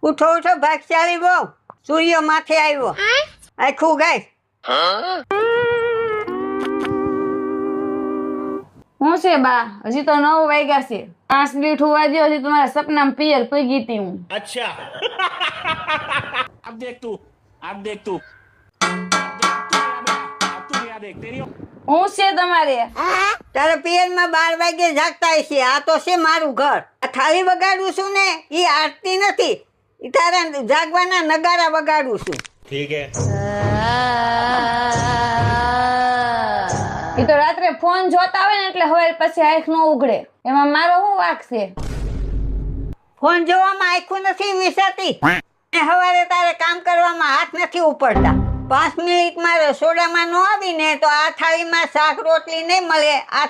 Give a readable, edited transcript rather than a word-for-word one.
ઉઠો ઉઠો ભાગશાળી બહુ, સૂર્ય માથે આવ્યો. આખું ગાય. હું છે બા, હજી તો 9 વાગ્યા છે. 5 મિનિટ હોવા દો, હજી તમારા સપનામાં પિયર પગી હતી હું. अच्छा अब देख तू अब देख तू હું છે તમારે? તારા પિયરમાં 12 વાગે જાગતા હશે. આ તો છે મારું ઘર. આ થાળી વગાડું છું ને એ આરતી નથી, એ તારા જાગવાના નગારા વગાડું છું. ठीक है એ તો રાત્રે ફોન જોતા હોય ને એટલે હવે પછી આંખ નો ઉઘડે. એમાં મારો શું વાંક છે? ફોન જોવામાં આખું નથી વિસાતી ને સવારે તારે કામ કરવામાં હાથ નથી ઉપડતા. 5 મિનિટમાં રસોડામાં ન આવીને તો આ થાળીમાં શાક રોટલી નહીં મળે, આ